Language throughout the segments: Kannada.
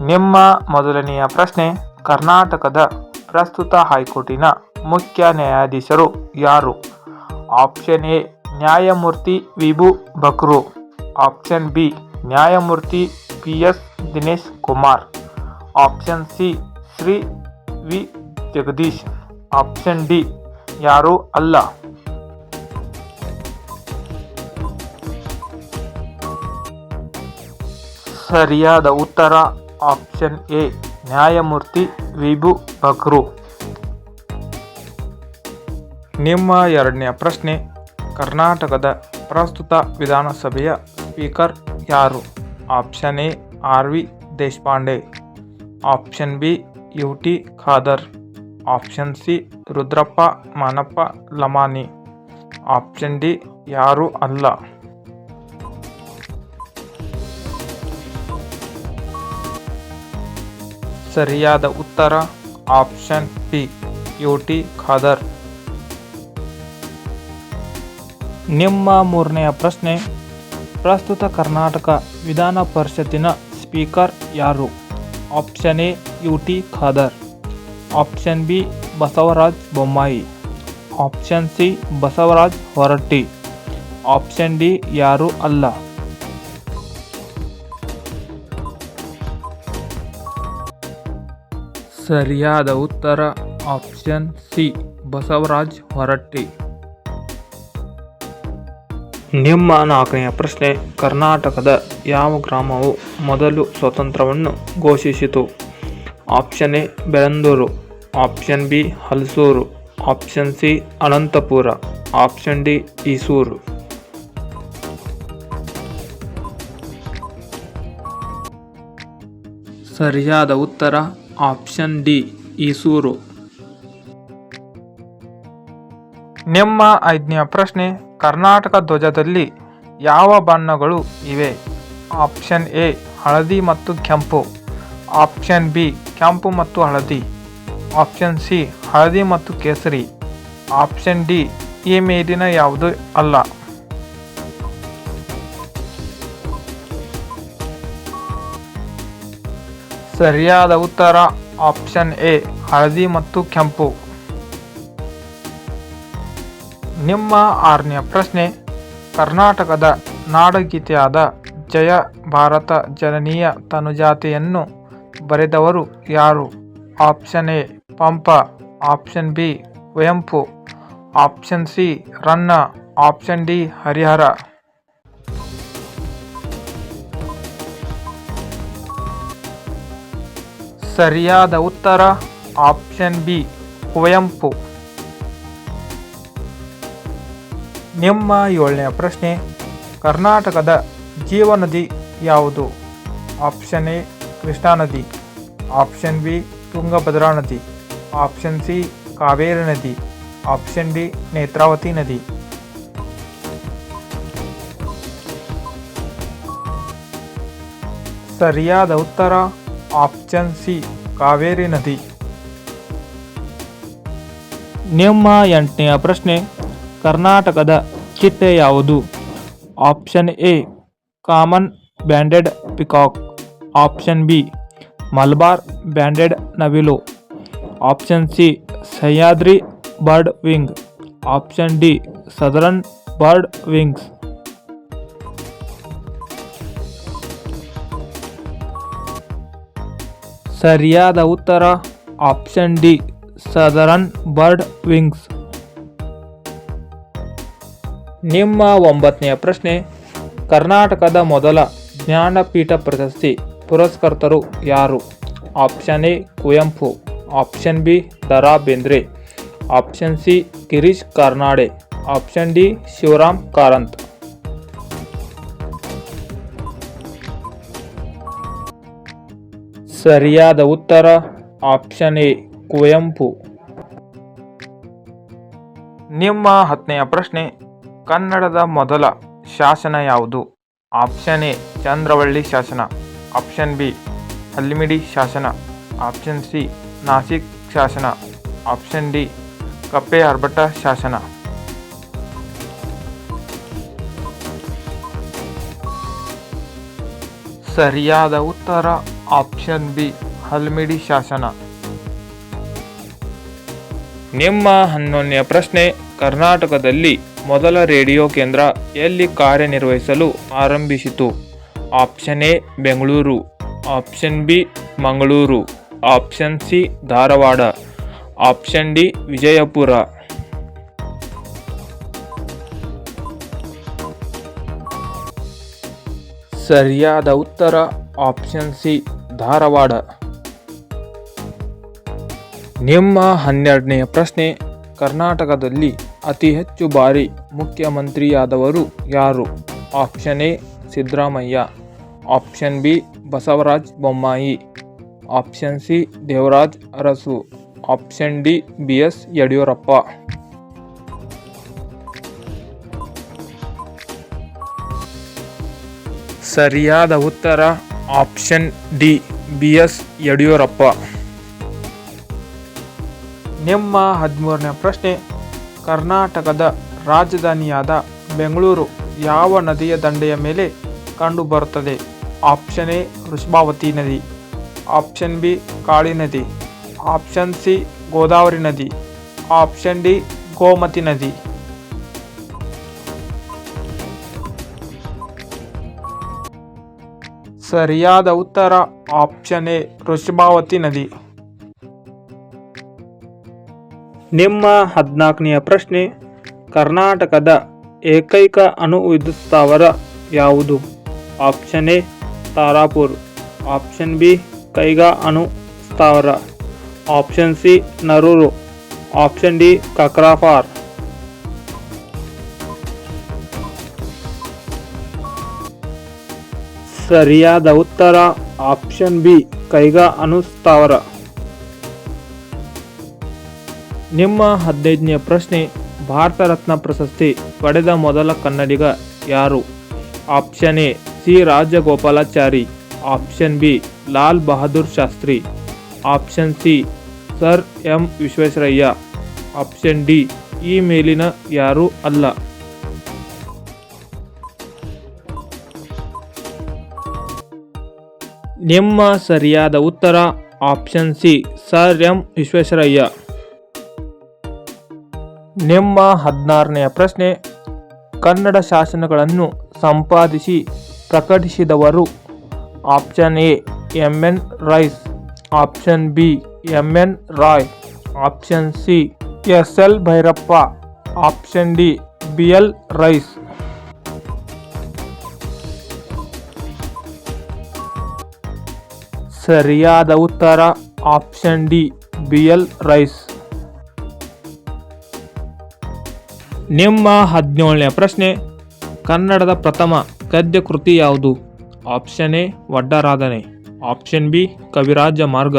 ನಿಮ್ಮ ಮೊದಲನೆಯ ಪ್ರಶ್ನೆ, ಕರ್ನಾಟಕದ ಪ್ರಸ್ತುತ ಹೈಕೋರ್ಟಿನ ಮುಖ್ಯ ನ್ಯಾಯಾಧೀಶರು ಯಾರು? ಆಪ್ಷನ್ ಎ ನ್ಯಾಯಮೂರ್ತಿ ವಿಭು ಬಕ್ರು. ಆಪ್ಷನ್ ಬಿ ನ್ಯಾಯಮೂರ್ತಿ PS Dinesh Kumar. Option C Shri V Jagadish. Option D ಯಾರೂ ಅಲ್ಲ. ಸರಿಯಾದ ಉತ್ತರ ಆಪ್ಷನ್ ಎ ನ್ಯಾಯಮೂರ್ತಿ ವಿಭು ಬಕ್ರು. ನಿಮ್ಮ ಎರಡನೆಯ ಪ್ರಶ್ನೆ, ಕರ್ನಾಟಕದ ಪ್ರಸ್ತುತ ವಿಧಾನಸಭೆಯ ಸ್ಪೀಕರ್ ಯಾರು? Option A RV Deshpande. Option B UT Khader. Option C Rudrappa Manappa Lamani. Option D ಯಾರೂ ಅಲ್ಲ. ಸರಿಯಾದ ಉತ್ತರ ಆಪ್ಷನ್ ಬಿ UT ಖಾದರ್. ನಿಮ್ಮ ಮೂರನೆಯ ಪ್ರಶ್ನೆ, ಪ್ರಸ್ತುತ ಕರ್ನಾಟಕ ವಿಧಾನ ಪರಿಷತ್ತಿನ ಸ್ಪೀಕರ್ ಯಾರು? Option A UT Khader. Option B Basavaraj Bommai. Option C Basavaraj Horatti. Option D ಯಾರೂ ಅಲ್ಲ. ಸರಿಯಾದ ಉತ್ತರ ಆಪ್ಷನ್ ಸಿ ಬಸವರಾಜ ಹೊರಟ್ಟಿ. ನಿಮ್ಮ ನಾಲ್ಕನೆಯ ಪ್ರಶ್ನೆ, ಕರ್ನಾಟಕದ ಯಾವ ಗ್ರಾಮವು ಮೊದಲು ಸ್ವಾತಂತ್ರ್ಯವನ್ನು ಘೋಷಿಸಿತು? Option A Bellandur. Option B Halasuru. Option C Ananthapura. Option D Isuru. ಸರಿಯಾದ ಉತ್ತರ ಆಪ್ಷನ್ ಡಿ ಈಸೂರು. ನಿಮ್ಮ ಐದನೆಯ ಪ್ರಶ್ನೆ, ಕರ್ನಾಟಕ ಧ್ವಜದಲ್ಲಿ ಯಾವ ಬಣ್ಣಗಳು ಇವೆ? ಆಪ್ಷನ್ ಎ ಹಳದಿ ಮತ್ತು ಕೆಂಪು. ಆಪ್ಷನ್ ಬಿ ಕೆಂಪು ಮತ್ತು ಹಳದಿ. ಆಪ್ಷನ್ ಸಿ ಹಳದಿ ಮತ್ತು ಕೇಸರಿ. ಆಪ್ಷನ್ ಡಿ ಈ ಮೇಲಿನ ಯಾವುದೂ ಅಲ್ಲ. ಸರಿಯಾದ ಉತ್ತರ ಆಪ್ಷನ್ ಎ ಹಳದಿ ಮತ್ತು ಕೆಂಪು. ನಿಮ್ಮ ಆರನೆಯ ಪ್ರಶ್ನೆ, ಕರ್ನಾಟಕದ ನಾಡಗೀತೆಯಾದ ಜಯ ಭಾರತ ಜನನೀಯ ತನುಜಾತೆಯನ್ನು ಬರೆದವರು ಯಾರು? Option A Pampa. Option B Kuvempu. Option C Ranna. Option D Harihara. ಸರಿಯಾದ ಉತ್ತರ ಆಪ್ಷನ್ ಬಿ ಕುವೆಂಪು. ನಿಮ್ಮ ಏಳನೆಯ ಪ್ರಶ್ನೆ, ಕರ್ನಾಟಕದ ಜೀವನದಿ ಯಾವುದು? ಆಪ್ಷನ್ ಎ ಕೃಷ್ಣಾ ನದಿ. ಆಪ್ಷನ್ ಬಿ ತುಂಗಭದ್ರಾ ನದಿ. ಆಪ್ಷನ್ ಸಿ ಕಾವೇರಿ ನದಿ. ಆಪ್ಷನ್ ಡಿ ನೇತ್ರಾವತಿ ನದಿ. ಸರಿಯಾದ ಉತ್ತರ ಆಪ್ಷನ್ ಸಿ ಕಾವೇರಿ ನದಿ. ನಿಮ್ಮ ಎಂಟನೆಯ ಪ್ರಶ್ನೆ, ಕರ್ನಾಟಕದ ಚಿಟ್ಟೆ ಯಾವುದು? Option A common banded peacock. Option B Malabar banded ನವಿಲು. Option C Sahyadri bird wing. Option D southern bird wings. ಸರಿಯಾದ ಉತ್ತರ option D southern bird wings. ನಿಮ್ಮ ಒಂಬತ್ತನೆಯ ಪ್ರಶ್ನೆ, ಕರ್ನಾಟಕದ ಮೊದಲ ಜ್ಞಾನಪೀಠ ಪ್ರಶಸ್ತಿ ಪುರಸ್ಕರ್ತರು ಯಾರು? Option A Kuvempu. Option B Da Ra Bendre. Option C Girish ಕಾರ್ನಾಡೆ. Option D Shivaram Karanth. ಸರಿಯಾದ ಉತ್ತರ ಆಪ್ಷನ್ ಎ ಕುವೆಂಪು. ನಿಮ್ಮ ಹತ್ತನೆಯ ಪ್ರಶ್ನೆ, ಕನ್ನಡದ ಮೊದಲ ಶಾಸನ ಯಾವುದು? ಆಪ್ಷನ್ ಎ ಚಂದ್ರವಳ್ಳಿ ಶಾಸನ. ಆಪ್ಷನ್ ಬಿ ಹಲ್ಮಿಡಿ ಶಾಸನ. ಆಪ್ಷನ್ ಸಿ ನಾಸಿಕ್ ಶಾಸನ. ಆಪ್ಷನ್ ಡಿ ಕಪ್ಪೆ ಅರ್ಭಟ ಶಾಸನ. ಸರಿಯಾದ ಉತ್ತರ ಆಪ್ಷನ್ ಬಿ ಹಲ್ಮಿಡಿ ಶಾಸನ. ನಿಮ್ಮ 11ನೇ ಪ್ರಶ್ನೆ, ಕರ್ನಾಟಕದಲ್ಲಿ ಮೊದಲ ರೇಡಿಯೋ ಕೇಂದ್ರ ಎಲ್ಲಿ ಕಾರ್ಯನಿರ್ವಹಿಸಲು ಆರಂಭಿಸಿತು? Option A Bengaluru, option B Mangaluru, option C Dharwad, option D Vijayapura. ಸರಿಯಾದ ಉತ್ತರ ಆಪ್ಷನ್ ಸಿ ಧಾರವಾಡ. ನಿಮ್ಮ 12ನೇ ಪ್ರಶ್ನೆ, ಕರ್ನಾಟಕದಲ್ಲಿ ಅತಿ ಹೆಚ್ಚು ಬಾರಿ ಮುಖ್ಯಮಂತ್ರಿಯಾದವರು ಯಾರು? Option A Siddaramaiah, option B Basavaraj Bommai, option C Devaraj Urs, option D BS Yediyurappa. ಸರಿಯಾದ ಉತ್ತರ ಆಪ್ಷನ್ ಡಿ BS ಯಡಿಯೂರಪ್ಪ. ನಿಮ್ಮ 13ನೇ ಪ್ರಶ್ನೆ, ಕರ್ನಾಟಕದ ರಾಜಧಾನಿಯಾದ ಬೆಂಗಳೂರು ಯಾವ ನದಿಯ ದಂಡೆಯ ಮೇಲೆ ಕಂಡುಬರುತ್ತದೆ? ಆಪ್ಷನ್ ಎ ವೃಷಭಾವತಿ ನದಿ, ಆಪ್ಷನ್ ಬಿ ಕಾಳಿ ನದಿ, ಆಪ್ಷನ್ ಸಿ ಗೋದಾವರಿ ನದಿ, ಆಪ್ಷನ್ ಡಿ ಗೋಮತಿ ನದಿ. ಸರಿಯಾದ ಉತ್ತರ ಆಪ್ಷನ್ ಎ ವೃಷಭಾವತಿ ನದಿ. ನಿಮ್ಮ 14ನೇ ಪ್ರಶ್ನೆ, ಕರ್ನಾಟಕದ ಏಕೈಕ ಅಣು ವಿದ್ಯುತ್ ಸ್ಥಾವರ ಯಾವುದು? Option A Tarapur, option B Kaiga ಅಣು ಸ್ಥಾವರ, ಆಪ್ಷನ್ ಸಿ ನರೂರು, ಆಪ್ಷನ್ ಡಿ ಕಕ್ರಾಫಾರ್. ಸರಿಯಾದ ಉತ್ತರ ಆಪ್ಷನ್ ಬಿ ಕೈಗಾ ಅಣು ಸ್ಥಾವರ. ನಿಮ್ಮ 15ನೇ ಪ್ರಶ್ನೆ, ಭಾರತ ರತ್ನ ಪ್ರಶಸ್ತಿ ಪಡೆದ ಮೊದಲ ಕನ್ನಡಿಗ ಯಾರು? Option A C Rajagopalachari, option B Lal Bahadur Shastri, option C sir M Visvesvaraya, option D ಈ ಮೇಲಿನ ಯಾರೂ ಅಲ್ಲ. ನಿಮ್ಮ ಸರಿಯಾದ ಉತ್ತರ option C sir M Visvesvaraya. ನಿಮ್ಮ 16ನೇ ಪ್ರಶ್ನೆ, ಕನ್ನಡ ಶಾಸನಗಳನ್ನು ಸಂಪಾದಿಸಿ ಪ್ರಕಟಿಸಿದವರು? Option A MN Rice, option B MN Roy, option C SL Bhyrappa, option D BL Rice. ಸರಿಯಾದ ಉತ್ತರ ಆಪ್ಷನ್ ಡಿ BL ರೈಸ್. ನಿಮ್ಮ 17ನೇ ಪ್ರಶ್ನೆ, ಕನ್ನಡದ ಪ್ರಥಮ ಗದ್ಯ ಕೃತಿ ಯಾವುದು? ಆಪ್ಷನ್ ಎ ವಡ್ಡರಾಧನೆ, ಆಪ್ಷನ್ ಬಿ ಕವಿರಾಜ ಮಾರ್ಗ,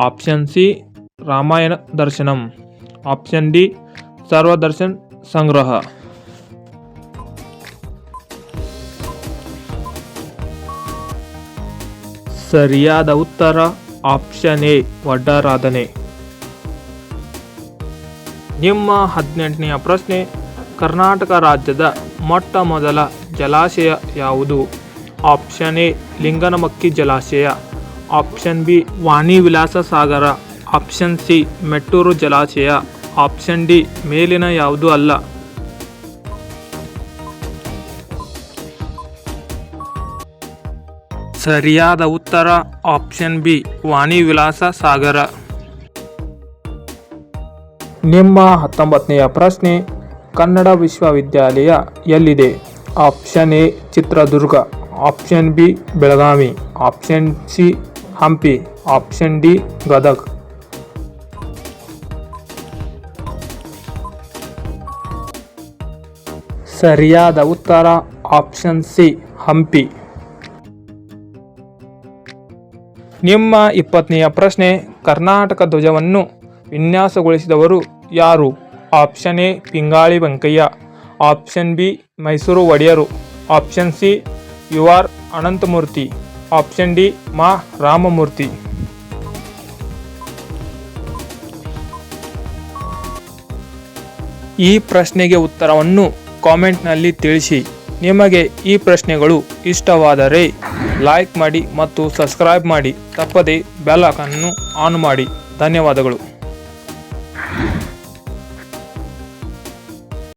option C Ramayana Darshanam, option D ಸರ್ವದರ್ಶನ್ ಸಂಗ್ರಹ. ಸರಿಯಾದ ಉತ್ತರ ಆಪ್ಷನ್ ಎ ವಡ್ಡರಾಧನೆ. ನಿಮ್ಮ 18ನೇ ಪ್ರಶ್ನೆ, ಕರ್ನಾಟಕ ರಾಜ್ಯದ ಮೊಟ್ಟ ಮೊದಲ ಜಲಾಶಯ ಯಾವುದು? ಆಪ್ಷನ್ ಎ ಲಿಂಗನಮಕ್ಕಿ ಜಲಾಶಯ, ಆಪ್ಷನ್ ಬಿ ವಾಣಿ ವಿಲಾಸ ಸಾಗರ, ಆಪ್ಷನ್ ಸಿ ಮೆಟ್ಟೂರು ಜಲಾಶಯ, ಆಪ್ಷನ್ ಡಿ ಮೇಲಿನ ಯಾವುದೂ ಅಲ್ಲ. ಸರಿಯಾದ ಉತ್ತರ ಆಪ್ಷನ್ ಬಿ ವಾಣಿ ವಿಲಾಸ ಸಾಗರ. ನಿಮ್ಮ 19ನೇ ಪ್ರಶ್ನೆ, ಕನ್ನಡ ವಿಶ್ವವಿದ್ಯಾಲಯ ಎಲ್ಲಿದೆ? Option A Chitradurga, option B Belagavi, option C Hampi, option D Gadag. ಸರಿಯಾದ ಉತ್ತರ ಆಪ್ಷನ್ ಸಿ ಹಂಪಿ. ನಿಮ್ಮ 20ನೇ ಪ್ರಶ್ನೆ, ಕರ್ನಾಟಕ ಧ್ವಜವನ್ನು ವಿನ್ಯಾಸಗೊಳಿಸಿದವರು ಯಾರು? Option A Pingali Venkayya, option B Mysuru ಒಡೆಯರು, option C UR Ananthamurthy, option D Ma Ramamurthy. ಈ ಪ್ರಶ್ನೆಗೆ ಉತ್ತರವನ್ನು ಕಾಮೆಂಟ್ನಲ್ಲಿ ತಿಳಿಸಿ. ನಿಮಗೆ ಈ ಪ್ರಶ್ನೆಗಳು ಇಷ್ಟವಾದರೆ ಲೈಕ್ ಮಾಡಿ ಮತ್ತು ಸಬ್ಸ್ಕ್ರೈಬ್ ಮಾಡಿ, ತಪ್ಪದೇ ಬೆಲ್ ಐಕಾನ್ ಅನ್ನು ಆನ್ ಮಾಡಿ. ಧನ್ಯವಾದಗಳು.